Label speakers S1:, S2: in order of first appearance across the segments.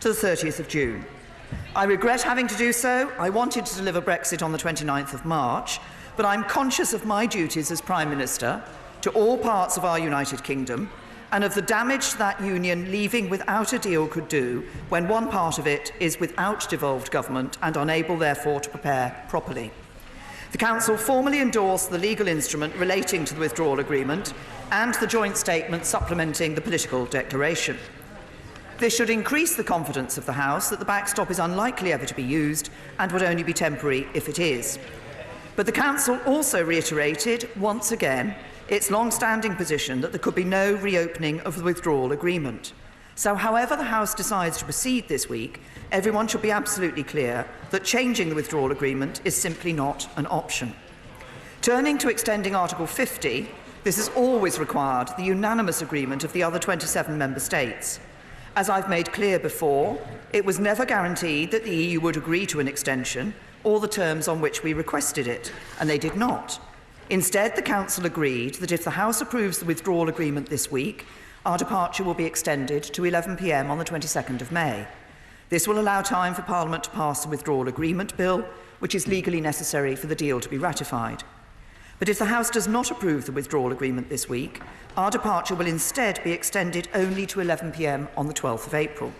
S1: to the 30th of June. I regret having to do so. I wanted to deliver Brexit on the 29th of March, but I'm conscious of my duties as Prime Minister to all parts of our United Kingdom and of the damage that union leaving without a deal could do when one part of it is without devolved government and unable, therefore, to prepare properly. The Council formally endorsed the legal instrument relating to the withdrawal agreement and the joint statement supplementing the political declaration. This should increase the confidence of the House that the backstop is unlikely ever to be used and would only be temporary if it is. But the Council also reiterated, once again, its long-standing position that there could be no reopening of the withdrawal agreement. So however the House decides to proceed this week, everyone should be absolutely clear that changing the withdrawal agreement is simply not an option. Turning to extending Article 50, this has always required the unanimous agreement of the other 27 member states. As I've made clear before, it was never guaranteed that the EU would agree to an extension or the terms on which we requested it, and they did not. Instead, the Council agreed that if the House approves the withdrawal agreement this week, our departure will be extended to 11 p.m. on the 22nd of May. This will allow time for Parliament to pass the withdrawal agreement bill, which is legally necessary for the deal to be ratified. But if the House does not approve the withdrawal agreement this week, our departure will instead be extended only to 11 p.m. on the 12th of April.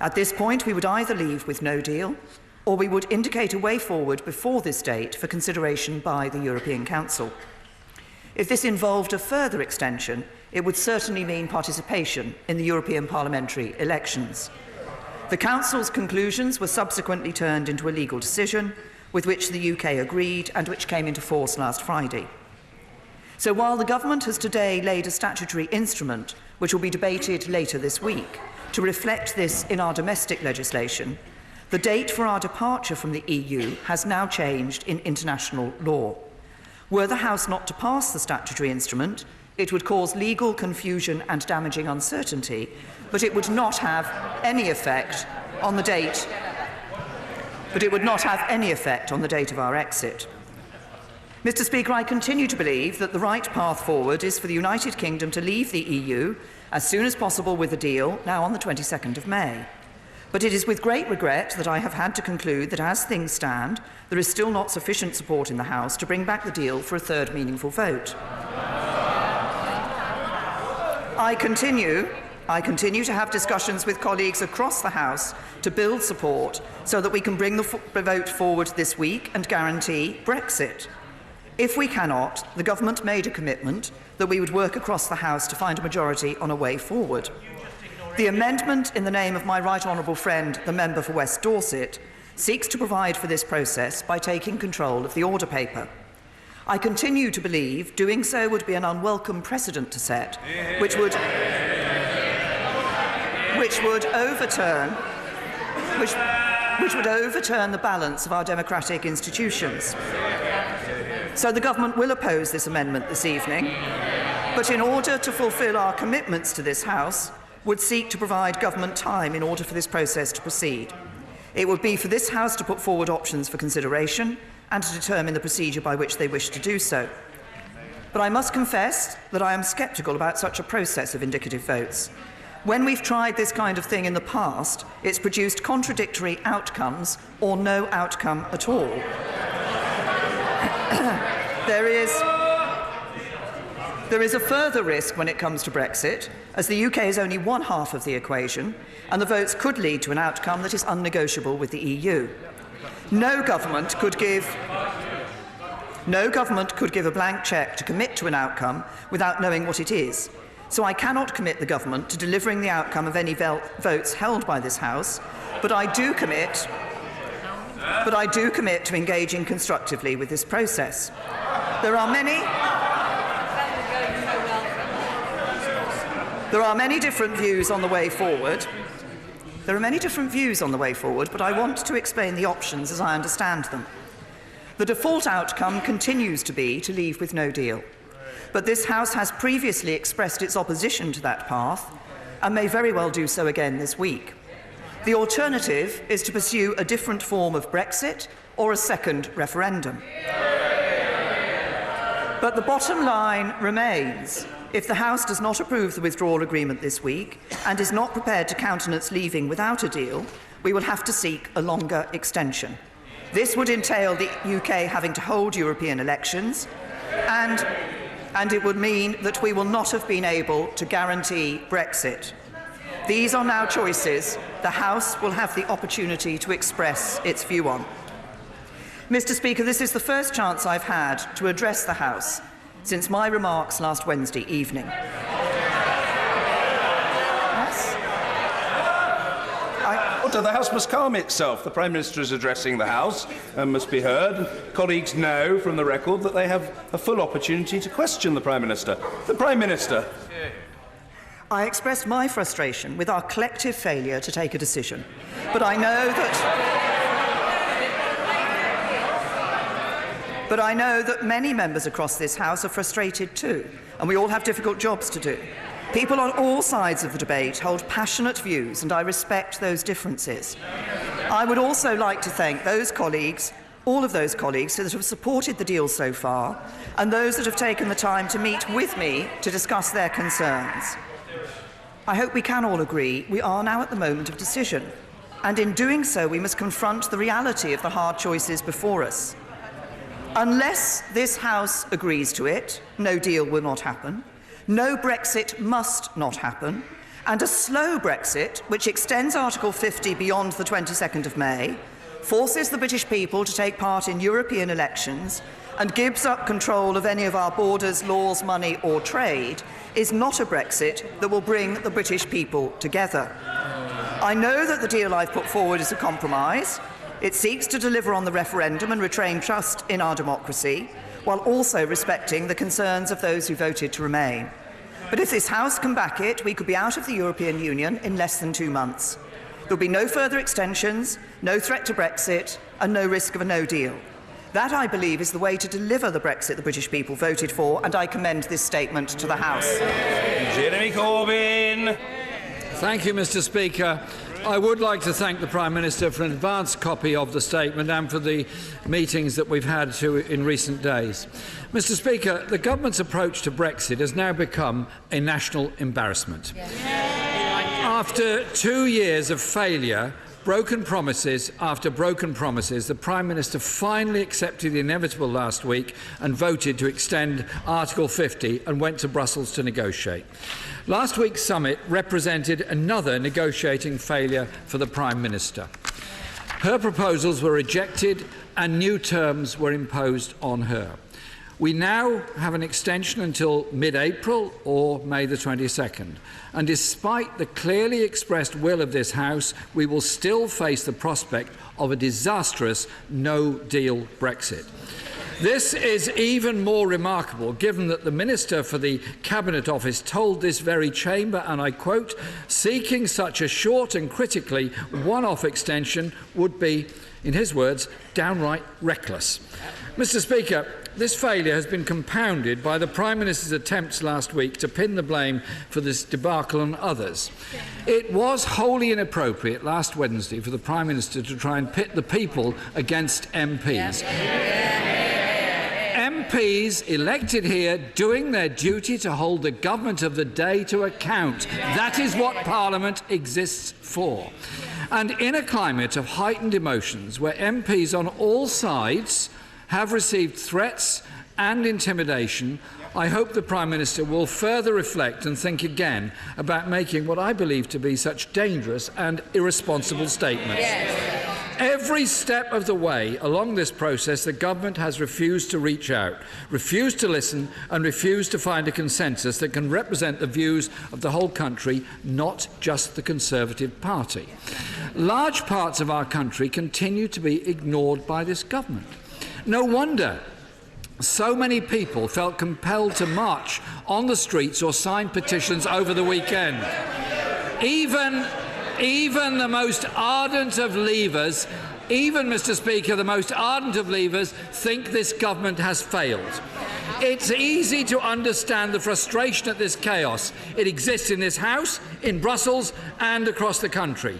S1: At this point, we would either leave with no deal, or we would indicate a way forward before this date for consideration by the European Council. If this involved a further extension, it would certainly mean participation in the European parliamentary elections. The Council's conclusions were subsequently turned into a legal decision, with which the UK agreed and which came into force last Friday. So while the government has today laid a statutory instrument, which will be debated later this week, to reflect this in our domestic legislation, the date for our departure from the EU has now changed in international law. Were the House not to pass the statutory instrument, it would cause legal confusion and damaging uncertainty, but it would not have any effect on the date. But it would not have any effect on the date of our exit. Mr. Speaker, I continue to believe that the right path forward is for the United Kingdom to leave the EU as soon as possible with a deal, now on the 22nd of May. But it is with great regret that I have had to conclude that as things stand, there is still not sufficient support in the House to bring back the deal for a third meaningful vote. I continue to have discussions with colleagues across the House to build support so that we can bring the vote forward this week and guarantee Brexit. If we cannot, the government made a commitment that we would work across the House to find a majority on a way forward. The amendment in the name of my right honourable friend, the member for West Dorset, seeks to provide for this process by taking control of the order paper. I continue to believe doing so would be an unwelcome precedent to set, which would overturn the balance of our democratic institutions. So the government will oppose this amendment this evening, but in order to fulfil our commitments to this House, would seek to provide government time in order for this process to proceed. It would be for this House to put forward options for consideration and to determine the procedure by which they wish to do so. But I must confess that I am sceptical about such a process of indicative votes. When we've tried this kind of thing in the past, it's produced contradictory outcomes or no outcome at all. There is a further risk when it comes to Brexit, as the UK is only one half of the equation, and the votes could lead to an outcome that is unnegotiable with the EU. No government could give a blank cheque to commit to an outcome without knowing what it is. So I cannot commit the government to delivering the outcome of any votes held by this House, but I do commit to engaging constructively with this process. There are many different views on the way forward. But I want to explain the options as I understand them. The default outcome continues to be to leave with no deal. But this House has previously expressed its opposition to that path and may very well do so again this week. The alternative is to pursue a different form of Brexit or a second referendum. But the bottom line remains, If the House does not approve the withdrawal agreement this week and is not prepared to countenance leaving without a deal, we will have to seek a longer extension. This would entail the UK having to hold European elections, and it would mean that we will not have been able to guarantee Brexit. These are now choices the House will have the opportunity to express its view on. Mr. Speaker, this is the first chance I've had to address the House since my remarks last Wednesday evening.
S2: Order. The House must calm itself. The Prime Minister is addressing the House and must be heard. Colleagues know from the record that they have a full opportunity to question the Prime Minister. The Prime Minister.
S1: I expressed my frustration with our collective failure to take a decision, but I know that many members across this House are frustrated too, and we all have difficult jobs to do. People on all sides of the debate hold passionate views, and I respect those differences. I would also like to thank those colleagues, all of those colleagues that have supported the deal so far, and those that have taken the time to meet with me to discuss their concerns. I hope we can all agree we are now at the moment of decision, and in doing so we must confront the reality of the hard choices before us. Unless this House agrees to it, no deal will not happen. No Brexit must not happen, and a slow Brexit, which extends Article 50 beyond the 22nd of May, forces the British people to take part in European elections and gives up control of any of our borders, laws, money or trade, is not a Brexit that will bring the British people together. I know that the deal I've put forward is a compromise. It seeks to deliver on the referendum and retain trust in our democracy, while also respecting the concerns of those who voted to remain. But if this House can back it, we could be out of the European Union in less than 2 months. There will be no further extensions, no threat to Brexit, and no risk of a no deal. That, I believe, is the way to deliver the Brexit the British people voted for, and I commend this statement to the House.
S2: Jeremy Corbyn.
S3: Thank you, Mr. Speaker. I would like to thank the Prime Minister for an advance copy of the statement and for the meetings that we've had in recent days. Mr. Speaker, the government's approach to Brexit has now become a national embarrassment. After 2 years of failure, broken promises after broken promises, the Prime Minister finally accepted the inevitable last week and voted to extend Article 50 and went to Brussels to negotiate. Last week's summit represented another negotiating failure for the Prime Minister. Her proposals were rejected and new terms were imposed on her. We now have an extension until mid-April or May the 22nd. And despite the clearly expressed will of this House, we will still face the prospect of a disastrous no-deal Brexit. This is even more remarkable given that the Minister for the Cabinet Office told this very chamber, and I quote, "Seeking such a short and critically one-off extension would be, in his words, downright reckless." Mr. Speaker, this failure has been compounded by the Prime Minister's attempts last week to pin the blame for this debacle on others. It was wholly inappropriate last Wednesday for the Prime Minister to try and pit the people against MPs. MPs elected here doing their duty to hold the government of the day to account. That is what Parliament exists for. And in a climate of heightened emotions where MPs on all sides have received threats and intimidation, I hope the Prime Minister will further reflect and think again about making what I believe to be such dangerous and irresponsible statements. Yes. Every step of the way along this process, the government has refused to reach out, refused to listen and refused to find a consensus that can represent the views of the whole country, not just the Conservative Party. Large parts of our country continue to be ignored by this government. No wonder so many people felt compelled to march on the streets or sign petitions over the weekend. Even the most ardent of Leavers, Mr. Speaker, the most ardent of Leavers think this government has failed. It's easy to understand the frustration at this chaos. It exists in this House, in Brussels and across the country.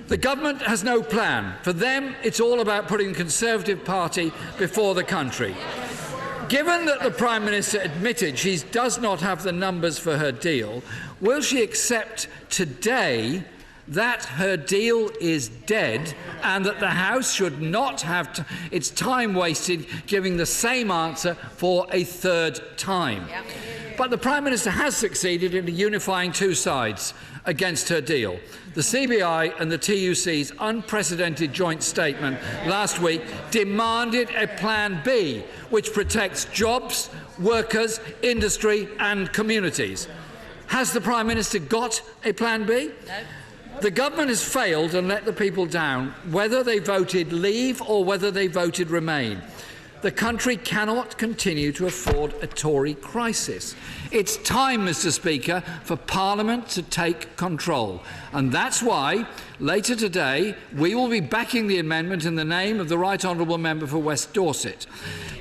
S3: The government has no plan. For them, it's all about putting the Conservative Party before the country. Given that the Prime Minister admitted she does not have the numbers for her deal, will she accept today that her deal is dead and that the House should not have its time wasted giving the same answer for a third time? Yep. But the Prime Minister has succeeded in unifying two sides against her deal. The CBI and the TUC's unprecedented joint statement last week demanded a Plan B, which protects jobs, workers, industry and communities. Has the Prime Minister got a Plan B? No. The government has failed and let the people down, whether they voted leave or whether they voted remain. The country cannot continue to afford a Tory crisis. It's time, Mr. Speaker, for Parliament to take control. And that's why, later today, we will be backing the amendment in the name of the Right Honourable Member for West Dorset.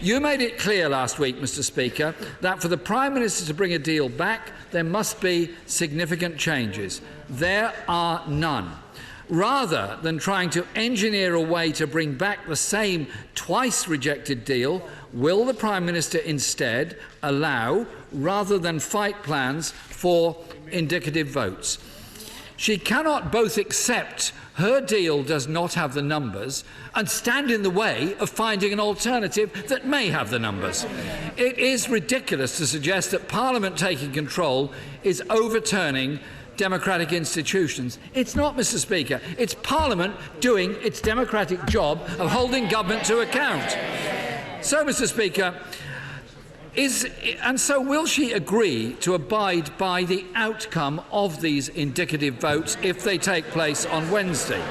S3: You made it clear last week, Mr. Speaker, that for the Prime Minister to bring a deal back, there must be significant changes. There are none. Rather than trying to engineer a way to bring back the same twice-rejected deal, will the Prime Minister instead allow, rather than fight plans for indicative votes? She cannot both accept her deal does not have the numbers and stand in the way of finding an alternative that may have the numbers. It is ridiculous to suggest that Parliament taking control is overturning democratic institutions. It's not, Mr. Speaker. It's Parliament doing its democratic job of holding government to account. So, Mr. Speaker, so will she agree to abide by the outcome of these indicative votes if they take place on Wednesday?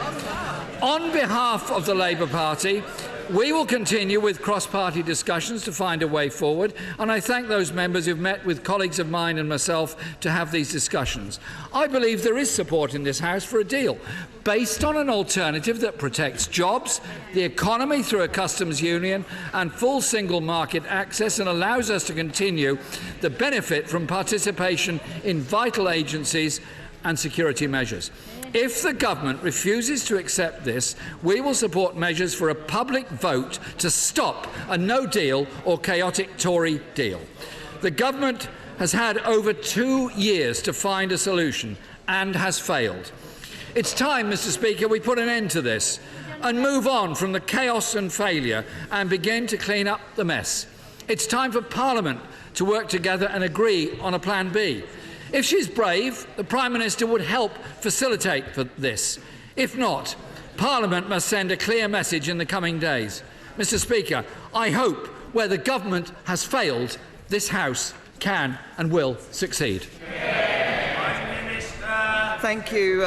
S3: On behalf of the Labour Party, we will continue with cross-party discussions to find a way forward, and I thank those members who have met with colleagues of mine and myself to have these discussions. I believe there is support in this House for a deal based on an alternative that protects jobs, the economy through a customs union and full single market access, and allows us to continue the benefit from participation in vital agencies and security measures. If the government refuses to accept this, we will support measures for a public vote to stop a no-deal or chaotic Tory deal. The government has had over 2 years to find a solution and has failed. It's time, Mr. Speaker, we put an end to this and move on from the chaos and failure and begin to clean up the mess. It's time for Parliament to work together and agree on a Plan B. If she's brave, the Prime Minister would help facilitate for this. If not, Parliament must send a clear message in the coming days. Mr. Speaker, I hope where the government has failed, this House can and will succeed.
S1: Thank you,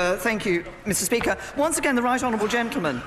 S1: Mr. Speaker. Once again, the Right Honourable Gentleman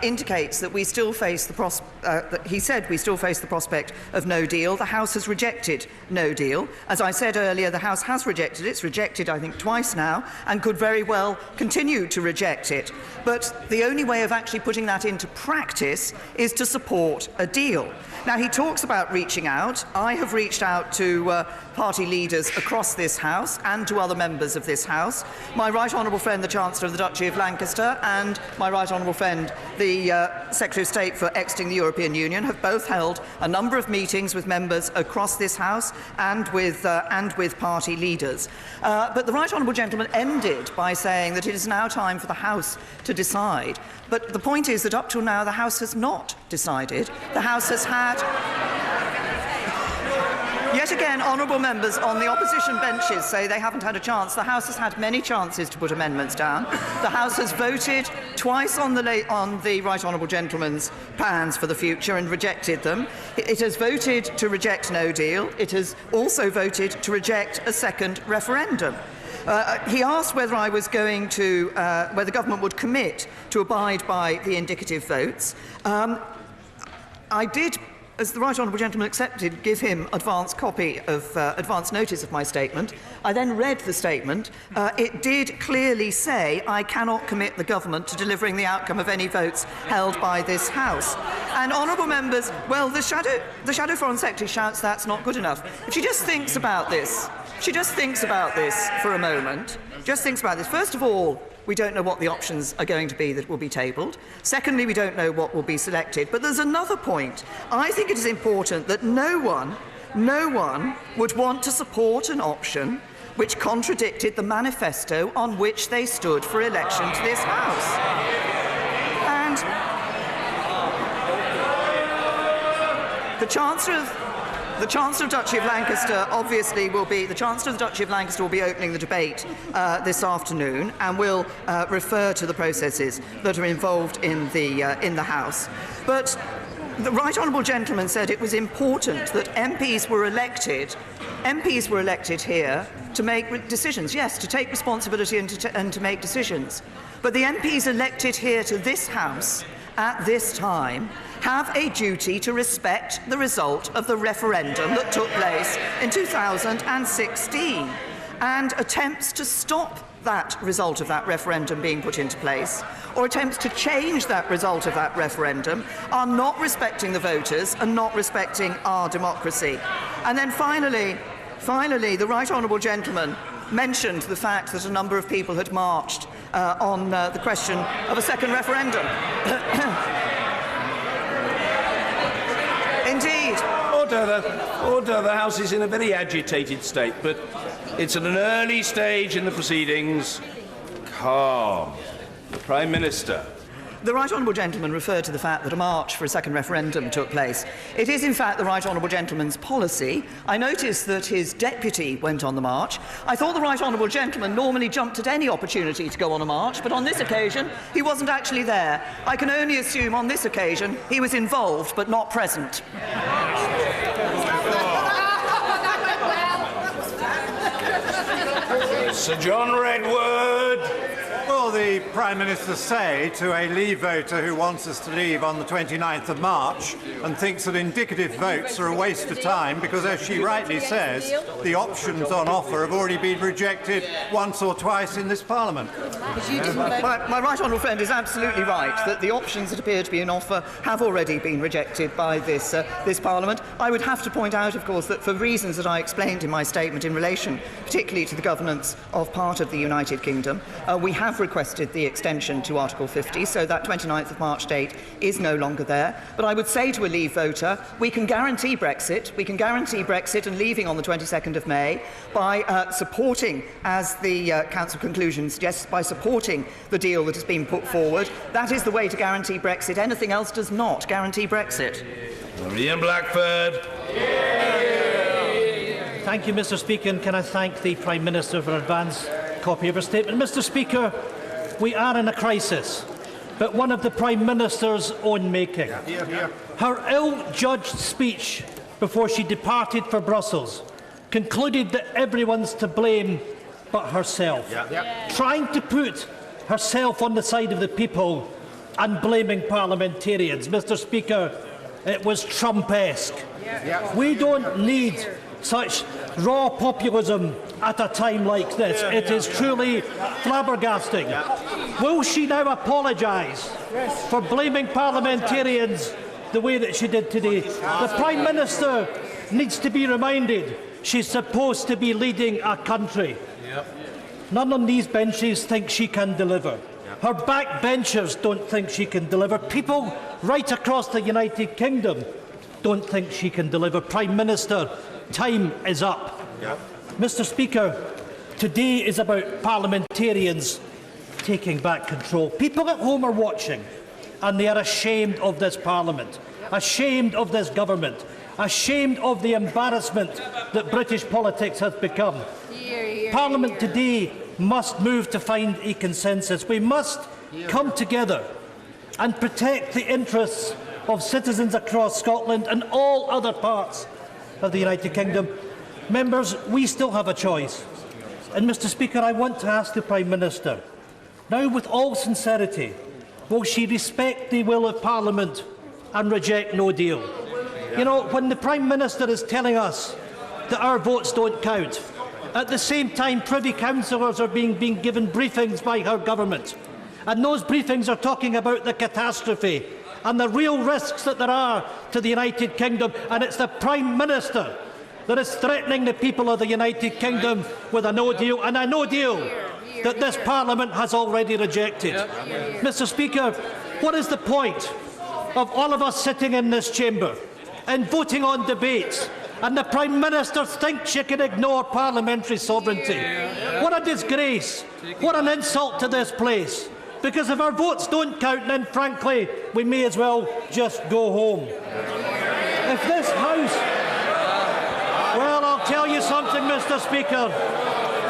S1: indicates that we still face the he said we still face the prospect of no deal. The House has rejected no deal. As I said earlier, the House has rejected it. It's rejected, I think, twice now, and could very well continue to reject it. But the only way of actually putting that into practice is to support a deal. Now, he talks about reaching out. I have reached out to party leaders across this House and to other members of this House. My Right Honourable friend, the Chancellor of the Duchy of Lancaster, and my Right Honourable friend, the Secretary of State for exiting the European Union, have both held a number of meetings with members across this House and with party leaders. But the Right Honourable Gentleman ended by saying that it is now time for the House to decide. But the point is that up till now the House has not decided. The House has had... Yet again, honourable members on the opposition benches say they haven't had a chance. The House has had many chances to put amendments down. The House has voted twice on the Right Honourable Gentleman's plans for the future and rejected them. It has voted to reject no deal. It has also voted to reject a second referendum. He asked whether I was going to, whether the government would commit to abide by the indicative votes. I did, as the Right Honourable Gentleman accepted, give him advance notice of my statement. I then read the statement. It did clearly say I cannot commit the government to delivering the outcome of any votes held by this House. And honourable members, well, the Shadow Foreign Secretary shouts that's not good enough. If she just thinks about this, for a moment, just thinks about this. First of all, we don't know what the options are going to be that will be tabled. Secondly, we don't know what will be selected. But there's another point. I think it is important that no one would want to support an option which contradicted the manifesto on which they stood for election to this House. And the Chancellor of Duchy of Lancaster obviously will be opening the debate this afternoon and will refer to the processes that are involved in the House. But the Right Honourable Gentleman said it was important that MPs were elected here to make decisions, yes, to take responsibility and to make decisions. But the MPs elected here to this House at this time have a duty to respect the result of the referendum that took place in 2016, and attempts to stop that result of that referendum being put into place, or attempts to change that result of that referendum, are not respecting the voters and not respecting our democracy. And then finally, the Right Honourable Gentleman mentioned the fact that a number of people had marched on the question of a second referendum. Indeed.
S2: Order. The House is in a very agitated state, but it's at an early stage in the proceedings. Calm. The Prime Minister.
S1: The Right Honourable Gentleman referred to the fact that a march for a second referendum took place. It is, in fact, the Right Honourable Gentleman's policy. I noticed that his deputy went on the march. I thought the Right Honourable Gentleman normally jumped at any opportunity to go on a march, but on this occasion, he wasn't actually there. I can only assume on this occasion he was involved but not present.
S2: Sir John Redwood.
S4: Will the Prime Minister say to a Leave voter who wants us to leave on the 29th of March and thinks that indicative votes are a waste of time because, as she rightly says, the options on offer have already been rejected once or twice in this Parliament?
S1: My right honourable friend is absolutely right that the options that appear to be in offer have already been rejected by this Parliament. I would have to point out, of course, that for reasons that I explained in my statement in relation particularly to the governance of part of the United Kingdom, we have requested the extension to Article 50, so that 29th of March date is no longer there. But I would say to a Leave voter, we can guarantee Brexit. We can guarantee Brexit and leaving on the 22nd of May by supporting, as the Council conclusion suggests, by supporting the deal that has been put forward. That is the way to guarantee Brexit. Anything else does not guarantee Brexit.
S2: Ian Blackford.
S5: Thank you, Mr. Speaker, and can I thank the Prime Minister for an advance copy of her statement. Mr. Speaker, we are in a crisis, but one of the Prime Minister's own making. Her ill-judged speech before she departed for Brussels concluded that everyone's to blame but herself, trying to put herself on the side of the people and blaming parliamentarians. Mr. Speaker, it was Trump-esque. We don't need such raw populism at a time like this. It is truly flabbergasting. Will she now apologise for blaming parliamentarians the way that she did today? The Prime Minister needs to be reminded she's supposed to be leading a country. None on these benches think she can deliver. Her backbenchers don't think she can deliver. People right across the United Kingdom don't think she can deliver. Prime Minister, time is up. Mr. Speaker, today is about parliamentarians taking back control. People at home are watching and they are ashamed of this Parliament, ashamed of this government, ashamed of the embarrassment that British politics has become. Parliament today must move to find a consensus. We must come together and protect the interests of citizens across Scotland and all other parts of the United Kingdom. Members, we still have a choice. And, Mr. Speaker, I want to ask the Prime Minister, now with all sincerity, will she respect the will of Parliament and reject no deal? You know, when the Prime Minister is telling us that our votes don't count, at the same time Privy Councillors are being given briefings by her government, and those briefings are talking about the catastrophe and the real risks that there are to the United Kingdom, and it's the Prime Minister that is threatening the people of the United Kingdom with a no deal, and a no deal that this Parliament has already rejected. Mr. Speaker, what is the point of all of us sitting in this chamber and voting on debates and the Prime Minister thinks she can ignore parliamentary sovereignty? What a disgrace. What an insult to this place. Because if our votes don't count, then frankly, we may as well just go home. If this House... Well, I'll tell you something, Mr. Speaker.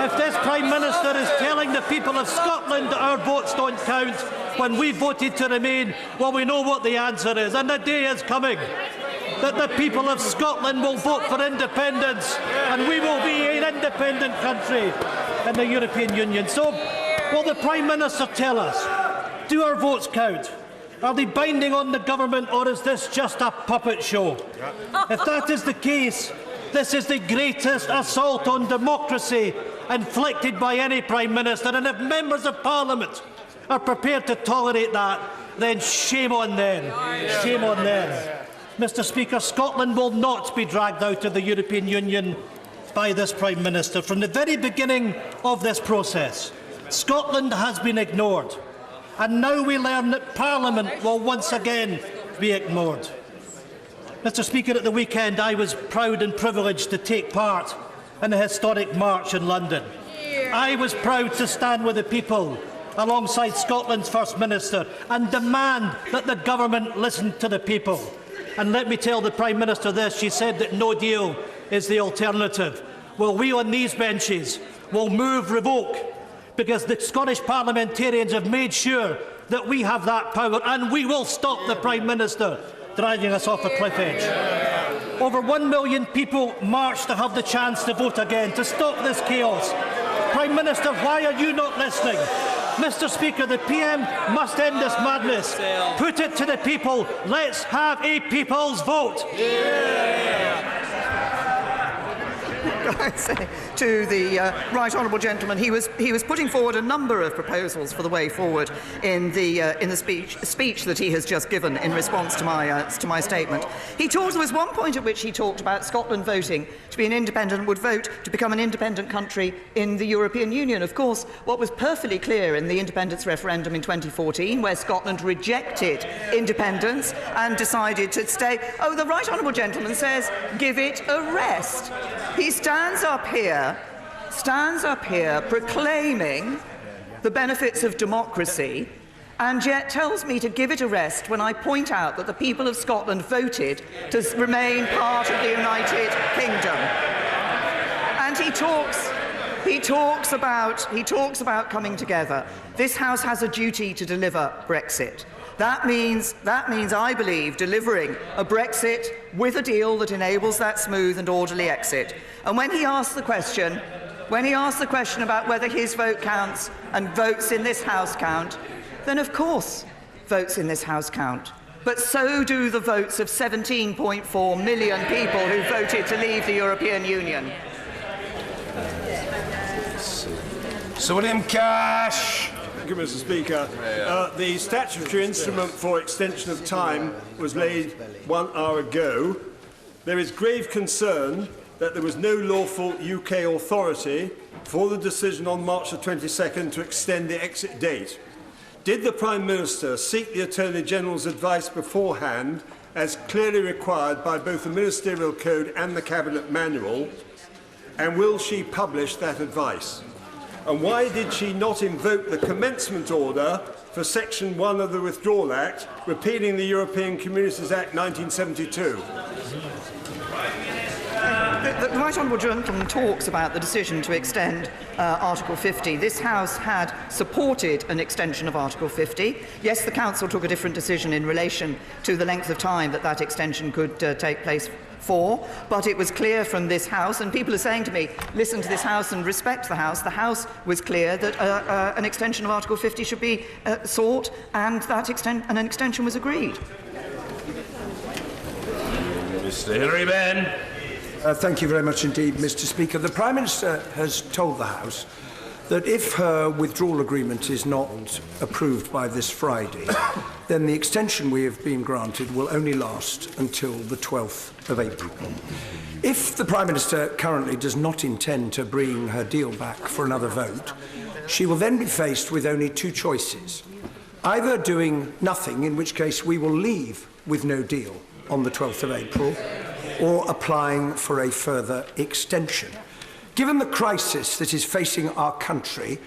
S5: If this Prime Minister is telling the people of Scotland that our votes don't count when we voted to remain, well, we know what the answer is. And the day is coming that the people of Scotland will vote for independence and we will be an independent country in the European Union. So, will the Prime Minister tell us, do our votes count? Are they binding on the government, or is this just a puppet show? If that is the case, this is the greatest assault on democracy inflicted by any Prime Minister, and if members of Parliament are prepared to tolerate that, then shame on them. Shame on them. Mr. Speaker, Scotland will not be dragged out of the European Union by this Prime Minister. From the very beginning of this process, Scotland has been ignored, and now we learn that Parliament will once again be ignored. Mr. Speaker, at the weekend I was proud and privileged to take part in a historic march in London. I was proud to stand with the people alongside Scotland's First Minister and demand that the government listen to the people. And let me tell the Prime Minister this, she said that no deal is the alternative. Well, we on these benches will move revoke, because the Scottish parliamentarians have made sure that we have that power, and we will stop the Prime Minister driving us off a cliff edge. Over 1 million people marched to have the chance to vote again, to stop this chaos. Prime Minister, why are you not listening? Mr. Speaker, the PM must end this madness. Put it to the people. Let's have a people's vote.
S1: I say to the right honourable gentleman, he was putting forward a number of proposals for the way forward in the speech that he has just given in response to my statement. There was one point at which he talked about Scotland voting to be an independent, would vote to become an independent country in the European Union. Of course, what was perfectly clear in the independence referendum in 2014, where Scotland rejected independence and decided to stay. Oh, the right honourable gentleman says, give it a rest. He stands up here proclaiming the benefits of democracy, and yet tells me to give it a rest when I point out that the people of Scotland voted to remain part of the United Kingdom. And he talks about coming together. This House has a duty to deliver Brexit. That means, I believe, delivering a Brexit with a deal that enables that smooth and orderly exit. And when he asked the question about whether his vote counts and votes in this House count, then of course votes in this House count. But so do the votes of 17.4 million people who voted to leave the European Union.
S2: Sir William Cash.
S6: Thank you, Mr. Speaker. The statutory instrument for extension of time was laid 1 hour ago. There is grave concern that there was no lawful UK authority for the decision on March the 22nd to extend the exit date. Did the Prime Minister seek the Attorney-General's advice beforehand, as clearly required by both the Ministerial Code and the Cabinet Manual, and will she publish that advice? And why did she not invoke the commencement order for Section 1 of the Withdrawal Act, repealing the European Communities Act 1972?
S1: The right honourable gentleman talks about the decision to extend Article 50. This House had supported an extension of Article 50. Yes, the Council took a different decision in relation to the length of time that extension could take place for, but it was clear from this House, and people are saying to me, listen to this House and respect the House was clear that an extension of Article 50 should be sought, and an extension was agreed.
S2: Mr. Hilary Benn.
S7: Thank you very much indeed, Mr. Speaker. The Prime Minister has told the House that if her withdrawal agreement is not approved by this Friday, then the extension we have been granted will only last until the 12th of April. If the Prime Minister currently does not intend to bring her deal back for another vote, she will then be faced with only two choices. Either doing nothing, in which case we will leave with no deal on the 12th of April, or applying for a further extension. Given the crisis that is facing our country,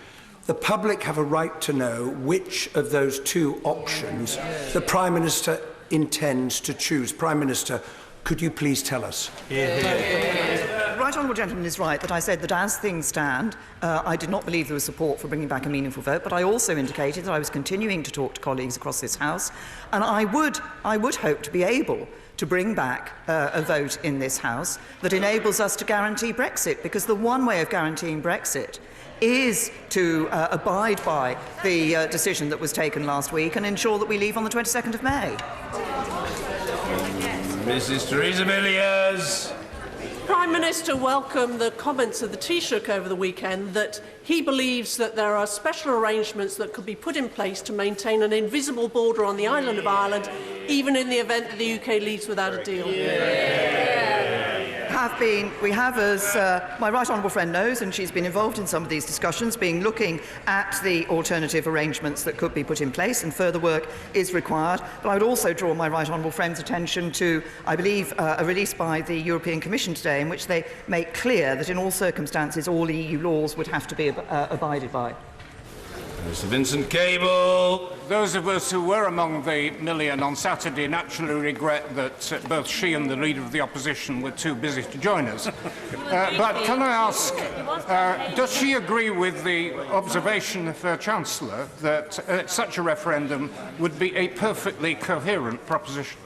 S7: the public have a right to know which of those two options the Prime Minister intends to choose. Prime Minister, could you please tell us?
S1: The right honourable gentleman is right that I said that as things stand, I did not believe there was support for bringing back a meaningful vote, but I also indicated that I was continuing to talk to colleagues across this House, and I would hope to be able to bring back a vote in this House that enables us to guarantee Brexit, because the one way of guaranteeing Brexit is to abide by the decision that was taken last week and ensure that we leave on the 22nd of May.
S2: Mrs. Theresa May.
S8: Prime Minister welcomed the comments of the Taoiseach over the weekend that he believes that there are special arrangements that could be put in place to maintain an invisible border on the island of Ireland, even in the event that the UK leaves without a deal.
S1: We have, as my right honourable friend knows, and she's been involved in some of these discussions, been looking at the alternative arrangements that could be put in place, and further work is required. But I would also draw my right honourable friend's attention to, I believe, a release by the European Commission today in which they make clear that in all circumstances all EU laws would have to be abided by.
S2: Mr. Vincent Cable.
S9: Those of us who were among the million on Saturday naturally regret that both she and the Leader of the Opposition were too busy to join us. But can I ask, does she agree with the observation of her Chancellor that such a referendum would be a perfectly coherent proposition?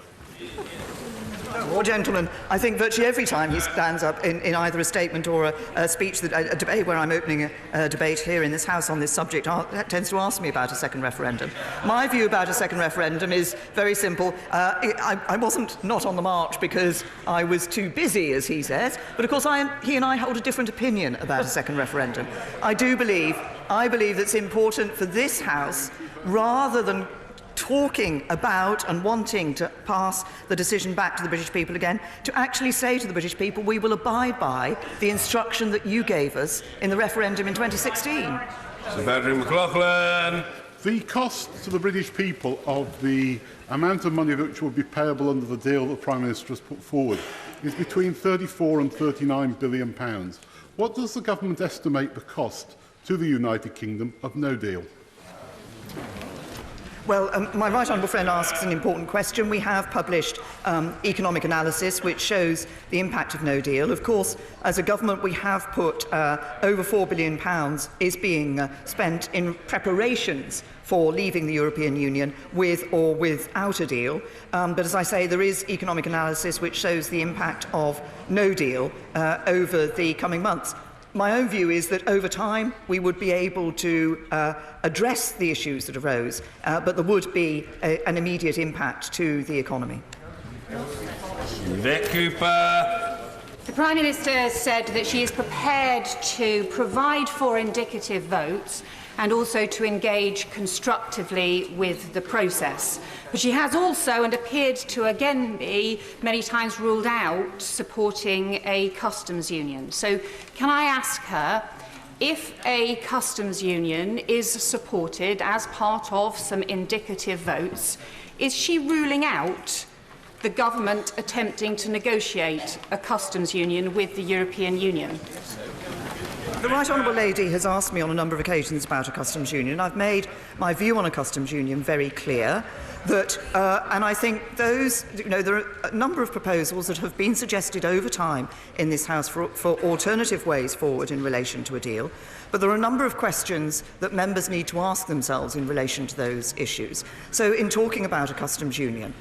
S1: Well, gentlemen, I think virtually every time he stands up in either a statement or a speech, a debate where I'm opening a debate here in this House on this subject, tends to ask me about a second referendum. My view about a second referendum is very simple. I wasn't not on the march because I was too busy, as he says, but of course he and I hold a different opinion about a second referendum. I believe it's important for this House, rather than talking about and wanting to pass the decision back to the British people again, to actually say to the British people, we will abide by the instruction that you gave us in the referendum in 2016.
S2: Sir Patrick McLaughlin.
S10: The cost to the British people of the amount of money which will be payable under the deal that the Prime Minister has put forward is between £34 and £39 billion. What does the government estimate the cost to the United Kingdom of no deal?
S1: Well, my right honourable friend asks an important question. We have published economic analysis which shows the impact of no deal. Of course, as a government, we have put over £4 billion is being spent in preparations for leaving the European Union with or without a deal. But as I say, there is economic analysis which shows the impact of no deal over the coming months. My own view is that over time we would be able to address the issues that arose, but there would be an immediate impact to the economy.
S2: Vic Cooper.
S11: The Prime Minister said that she is prepared to provide for indicative votes and also to engage constructively with the process. But she has also, and appeared to again be, many times ruled out supporting a customs union. So can I ask her, if a customs union is supported as part of some indicative votes, is she ruling out the government attempting to negotiate a customs union with the European Union?
S1: The Right Honourable Lady has asked me on a number of occasions about a customs union. I've made my view on a customs union very clear. That, and I think those, there are a number of proposals that have been suggested over time in this House for alternative ways forward in relation to a deal, but there are a number of questions that members need to ask themselves in relation to those issues. So in talking about a customs union,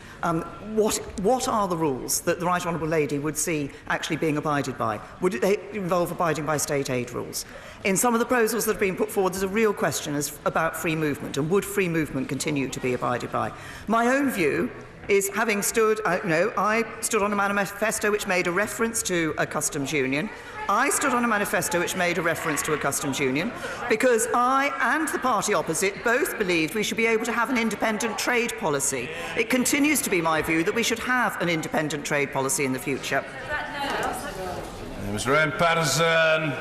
S1: what are the rules that the Right Honourable Lady would see actually being abided by? Would they involve abiding by state aid rules? In some of the proposals that have been put forward, there's a real question about free movement, and would free movement continue to be abided by? My own view is, having stood, I stood on a manifesto which made a reference to a customs union. I stood on a manifesto which made a reference to a customs union because I and the party opposite both believed we should be able to have an independent trade policy. It continues to be my view that we should have an independent trade policy in the future.
S2: Mr. M. Patterson.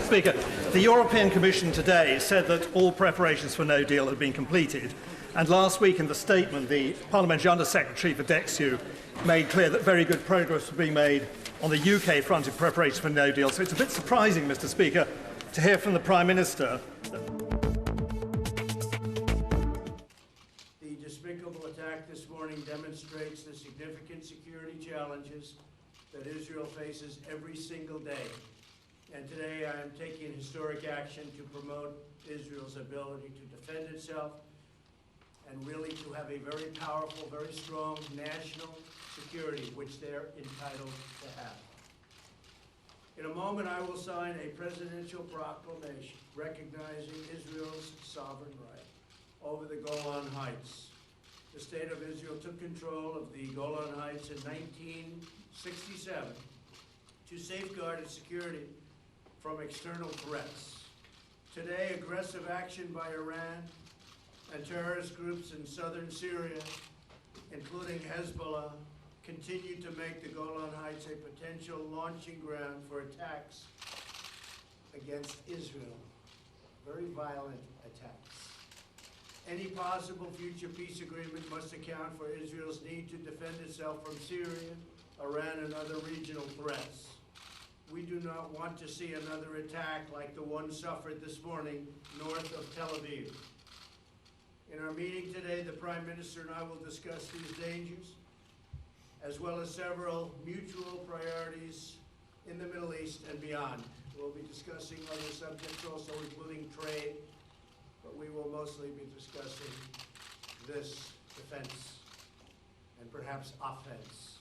S5: Speaker,
S4: The European Commission today said that all preparations for no deal had been completed, and last week in the statement the Parliamentary Under-Secretary for DEXU made clear that very good progress was being made on the UK front in preparation for no deal. So it's a bit surprising, Mr. Speaker, to hear from the Prime Minister
S12: The despicable attack this morning demonstrates the significant security challenges that Israel faces every single day. And today I am taking historic action to promote Israel's ability to defend itself and really to have a very powerful, very strong national security, which they're entitled to have. In a moment, I will sign a presidential proclamation recognizing Israel's sovereign right over the Golan Heights. The State of Israel took control of the Golan Heights in 1967 to safeguard its security from external threats. Today, aggressive action by Iran and terrorist groups in southern Syria, including Hezbollah, continue to make the Golan Heights a potential launching ground for attacks against Israel. Very violent attacks. Any possible future peace agreement must account for Israel's need to defend itself from Syria, Iran, and other regional threats. We do not want to see another attack like the one suffered this morning north of Tel Aviv. In our meeting today, the Prime Minister and I will discuss these dangers, as well as several mutual priorities in the Middle East and beyond. We'll be discussing other subjects also, including trade, but we will mostly be discussing this defense and perhaps offense.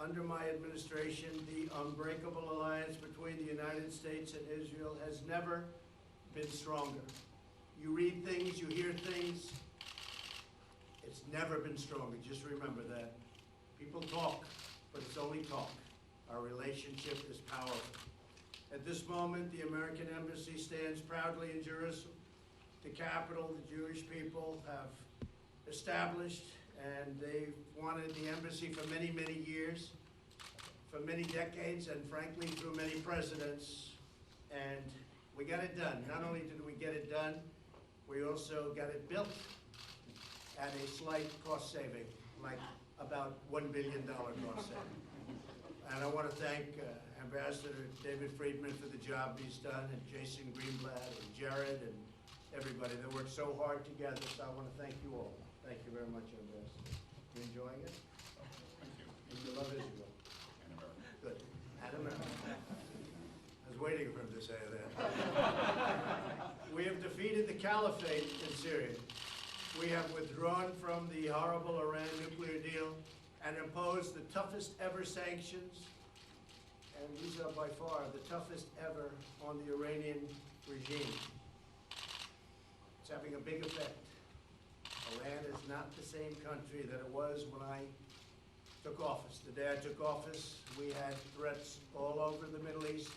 S12: Under my administration, the unbreakable alliance between the United States and Israel has never been stronger. You read things, you hear things. It's never been stronger. Just remember that. People talk, but it's only talk. Our relationship is powerful. At this moment, the American Embassy stands proudly in Jerusalem, the capital the Jewish people have established, and they've wanted the embassy for many, many years, for many decades, and frankly, through many presidents. And we got it done. Not only did we get it done, we also got it built at a slight cost saving, like about $1 billion cost saving. And I want to thank Ambassador David Friedman for the job he's done, and Jason Greenblatt, and Jared, and everybody that worked so hard together. So I want to thank you all. Thank you very much, Ambassador. You enjoying it? Thank you. And you love Israel? And America. Good. And America. I was waiting for him to say that. We have defeated the caliphate in Syria. We have withdrawn from the horrible Iran nuclear deal and imposed the toughest ever sanctions, and these are by far the toughest ever on the Iranian regime. It's having a big effect. Iran is not the same country that it was when I took office. The day I took office, we had threats all over the Middle East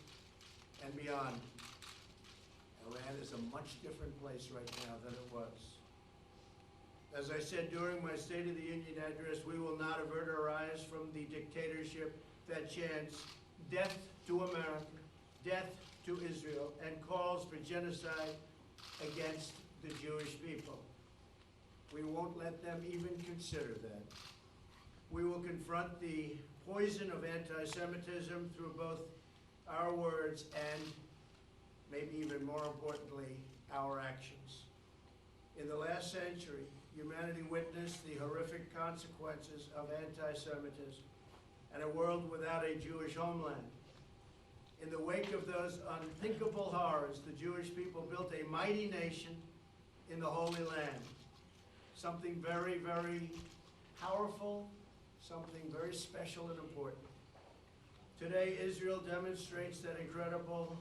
S12: and beyond. Iran is a much different place right now than it was. As I said during my State of the Union address, we will not avert our eyes from the dictatorship that chants death to America, death to Israel, and calls for genocide against the Jewish people. We won't let them even consider that. We will confront the poison of anti-Semitism through both our words and, maybe even more importantly, our actions. In the last century, humanity witnessed the horrific consequences of anti-Semitism and a world without a Jewish homeland. In the wake of those unthinkable horrors, the Jewish people built a mighty nation in the Holy Land. Something very, very powerful, something very special and important. Today, Israel demonstrates that incredible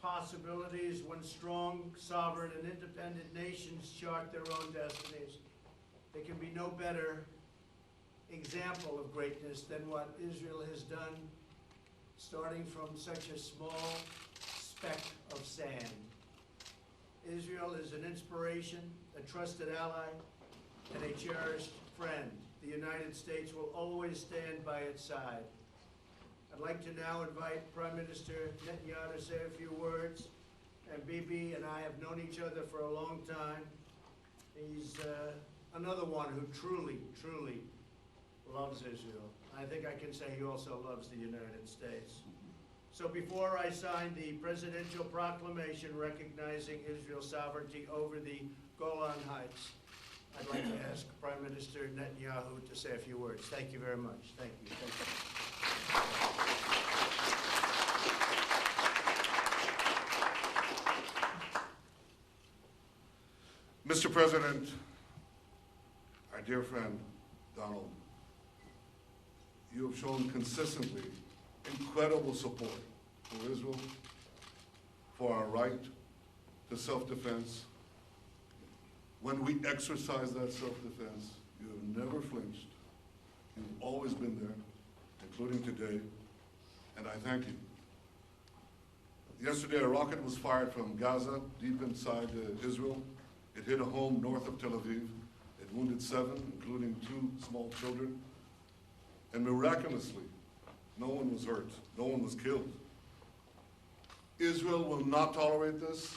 S12: possibilities when strong, sovereign, and independent nations chart their own destinies. There can be no better example of greatness than what Israel has done, starting from such a small speck of sand. Israel is an inspiration, a trusted ally, and a cherished friend. The United States will always stand by its side. I'd like to now invite Prime Minister Netanyahu to say a few words, and Bibi and I have known each other for a long time. He's another one who truly, truly loves Israel. I think I can say he also loves the United States. So before I sign the presidential proclamation recognizing Israel's sovereignty over the Golan Heights, I'd like to ask Prime Minister Netanyahu to say a few words. Thank you very much. Thank you. Thank
S13: you. Mr. President, our dear friend Donald, you have shown consistently incredible support for Israel, for our right to self-defense. When we exercise that self-defense, you have never flinched. You've always been there, including today, and I thank you. Yesterday, a rocket was fired from Gaza, deep inside Israel. It hit a home north of Tel Aviv. It wounded 7, including 2 small children. And miraculously, no one was hurt. No one was killed. Israel will not tolerate this.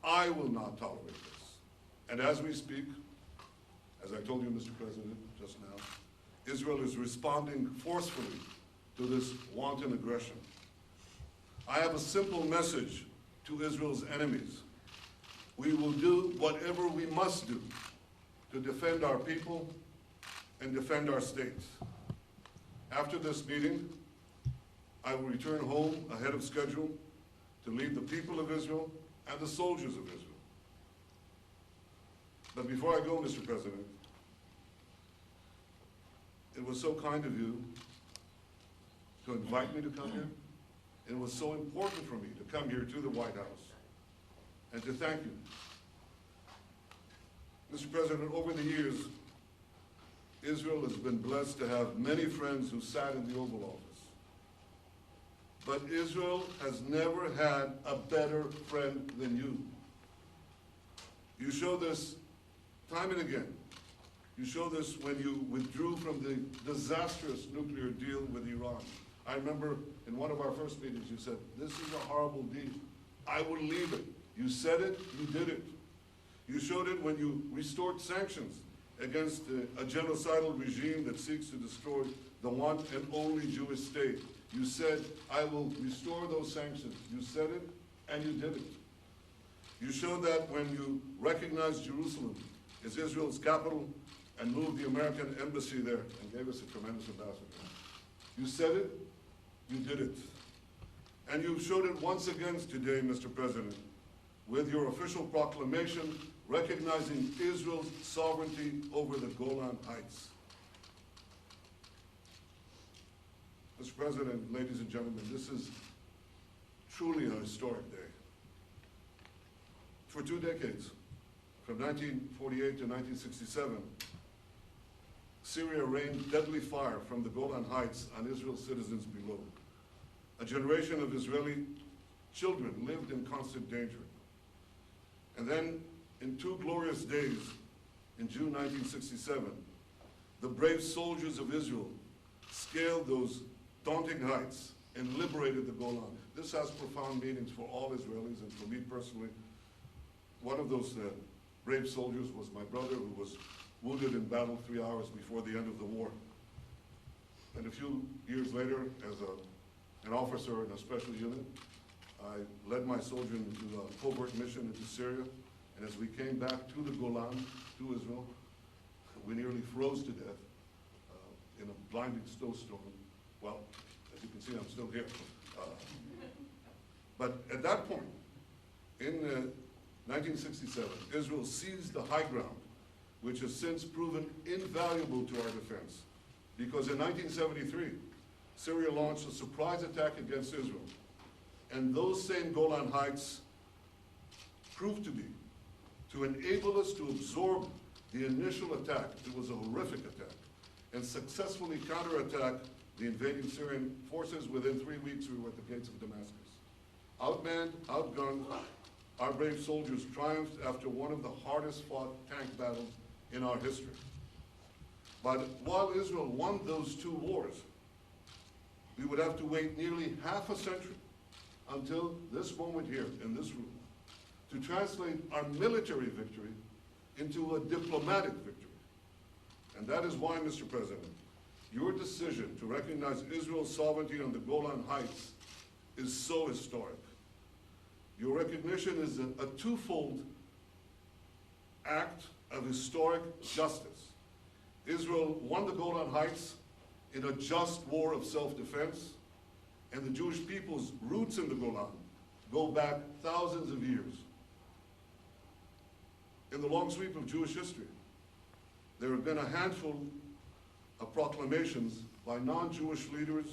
S13: I will not tolerate this. And as we speak, as I told you, Mr. President, just now, Israel is responding forcefully to this wanton aggression. I have a simple message to Israel's enemies. We will do whatever we must do to defend our people and defend our state. After this meeting, I will return home ahead of schedule to lead the people of Israel and the soldiers of Israel. But before I go, Mr. President, it was so kind of you to invite me to come here. It was so important for me to come here to the White House and to thank you. Mr. President, over the years, Israel has been blessed to have many friends who sat in the Oval Office. But Israel has never had a better friend than you. You show this time and again. You show this when you withdrew from the disastrous nuclear deal with Iran. I remember in one of our first meetings you said, this is a horrible deal. I will leave it. You said it, you did it. You showed it when you restored sanctions against a genocidal regime that seeks to destroy the one and only Jewish state. You said, I will restore those sanctions. You said it, and you did it. You showed that when you recognized Jerusalem as Israel's capital and moved the American embassy there and gave us a tremendous ambassador. You said it, you did it. And you showed it once again today, Mr. President, with your official proclamation recognizing Israel's sovereignty over the Golan Heights. Mr. President, ladies and gentlemen, this is truly a historic day. For 2 decades, from 1948 to 1967, Syria rained deadly fire from the Golan Heights on Israel's citizens below. A generation of Israeli children lived in constant danger. And then, in 2 glorious days, in June 1967, the brave soldiers of Israel scaled those daunting heights and liberated the Golan. This has profound meanings for all Israelis, and for me personally. One of those brave soldiers was my brother, who was wounded in battle 3 hours before the end of the war. And a few years later, as an officer in a special unit, I led my soldier into a covert mission into Syria. And as we came back to the Golan, to Israel, we nearly froze to death in a blinding snowstorm. Well, as you can see, I'm still here. But at that point, in 1967, Israel seized the high ground, which has since proven invaluable to our defense. Because in 1973, Syria launched a surprise attack against Israel. And those same Golan Heights proved to enable us to absorb the initial attack. It was a horrific attack, and successfully counterattack the invading Syrian forces. Within 3 weeks, we were at the gates of Damascus. Outmanned, outgunned, our brave soldiers triumphed after one of the hardest fought tank battles in our history. But while Israel won those 2 wars, we would have to wait nearly half a century until this moment here in this room to translate our military victory into a diplomatic victory. And that is why, Mr. President, your decision to recognize Israel's sovereignty on the Golan Heights is so historic. Your recognition is a twofold act of historic justice. Israel won the Golan Heights in a just war of self-defense, and the Jewish people's roots in the Golan go back thousands of years. In the long sweep of Jewish history, there have been a handful of proclamations by non-Jewish leaders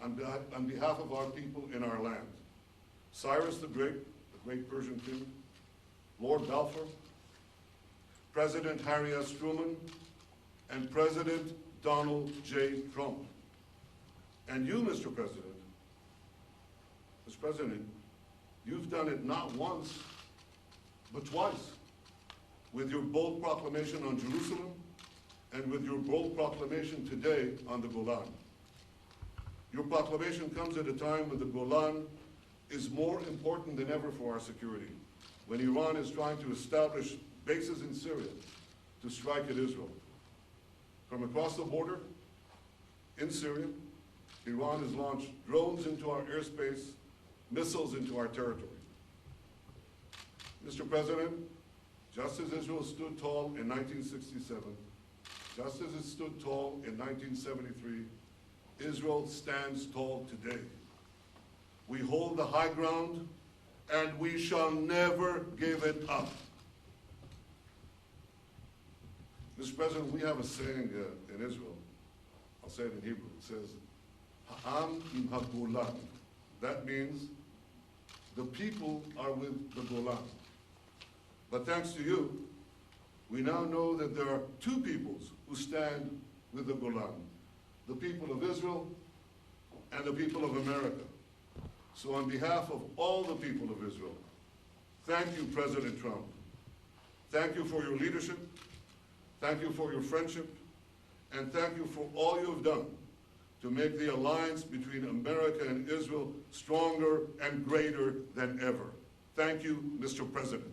S13: on behalf of our people in our land. Cyrus the Great Persian king, Lord Balfour, President Harry S. Truman, and President Donald J. Trump. And you, Mr. President, you've done it not once, but twice, with your bold proclamation on Jerusalem and with your bold proclamation today on the Golan. Your proclamation comes at a time when the Golan is more important than ever for our security, when Iran is trying to establish bases in Syria to strike at Israel. From across the border in Syria, Iran has launched drones into our airspace, missiles into our territory. Mr. President, just as Israel stood tall in 1967, just as it stood tall in 1973, Israel stands tall today. We hold the high ground, and we shall never give it up. Mr. President, we have a saying in Israel, I'll say it in Hebrew, it says, Ha'am im ha'Golan. That means the people are with the Golan. But thanks to you, we now know that there are two peoples who stand with the Golan, the people of Israel and the people of America. So on behalf of all the people of Israel, thank you, President Trump. Thank you for your leadership. Thank you for your friendship. And thank you for all you have done to make the alliance between America and Israel stronger and greater than ever. Thank you, Mr. President.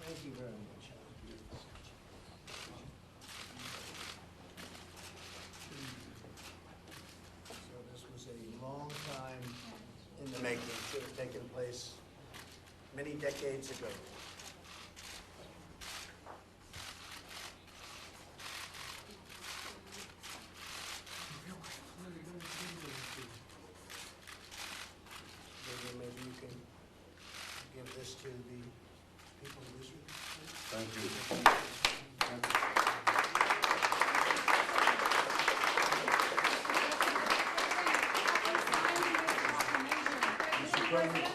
S12: Thank you very much. So this was a long time in the making. It should have taken place many decades ago. Maybe you can give this to the people of Israel.
S13: Thank you.
S14: Mr. President,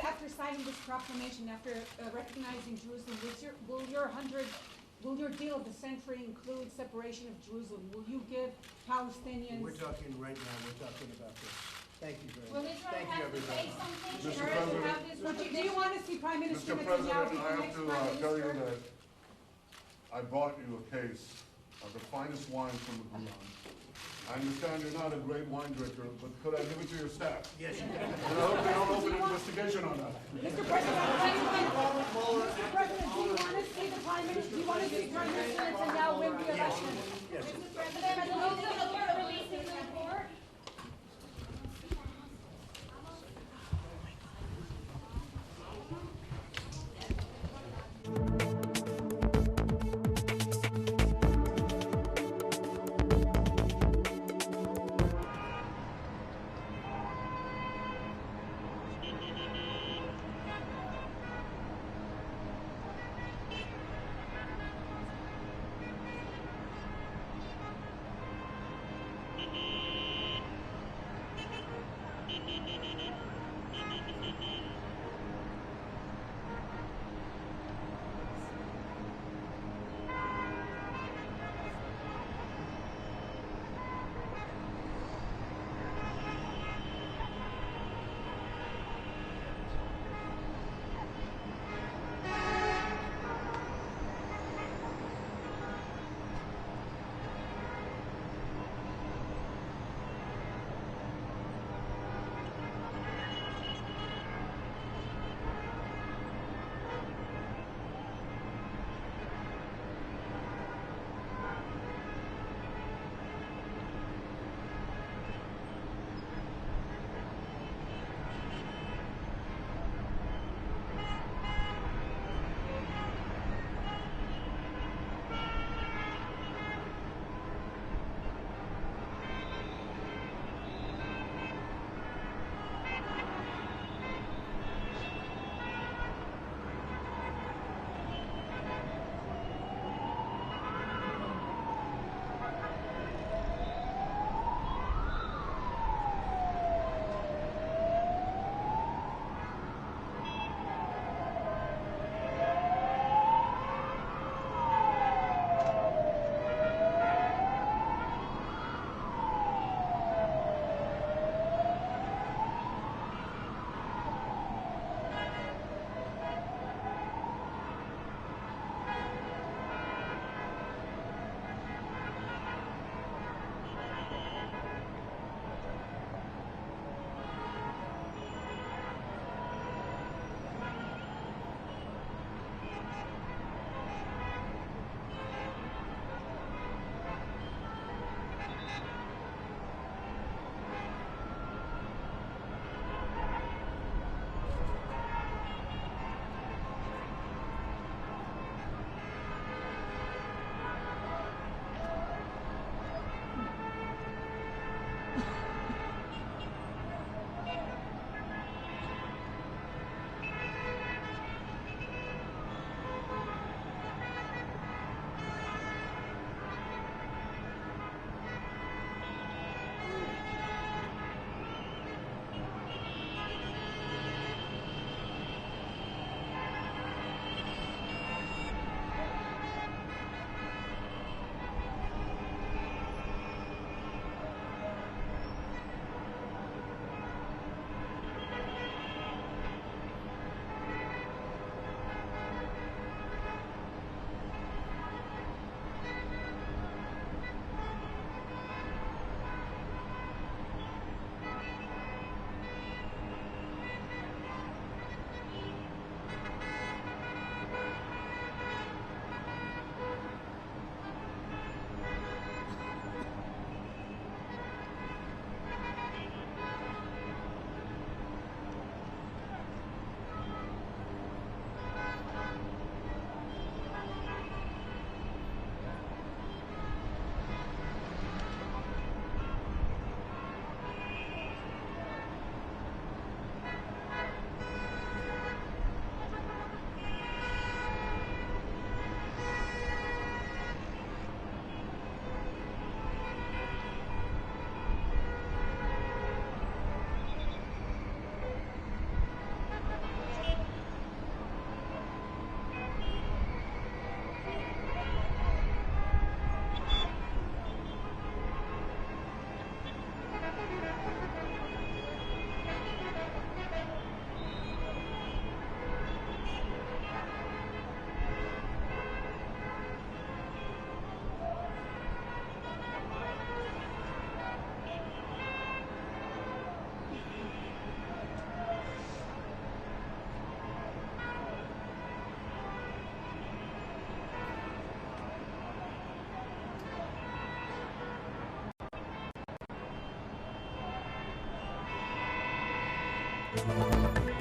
S14: after signing this proclamation, after recognizing Jerusalem, will your deal of the century include separation of Jerusalem? Will you give Palestinians?
S12: We're talking right now, we're talking about this. Thank you very
S14: Will
S12: much.
S14: Israel
S12: Thank you,
S14: have to
S12: everybody.
S14: say something?
S13: Mr.
S14: Or
S13: President.
S14: have this do you want to see Prime Minister
S13: Mr. President,
S14: Netanyahu be
S13: I
S14: the
S13: have
S14: next
S13: to
S14: Prime
S13: tell you
S14: Minister?
S13: that I brought you a case of the finest wine from the Golan. I understand you're not a great wine drinker, but could I give it to your staff?
S12: Yes, you can.
S13: And I hope they don't open an investigation on that.
S14: Mr. President, do you want to see the Prime Minister? Do you want to see Prime Minister Netanyahu win the election?
S12: Yes.
S14: Mr. President, will you release the report?
S15: News.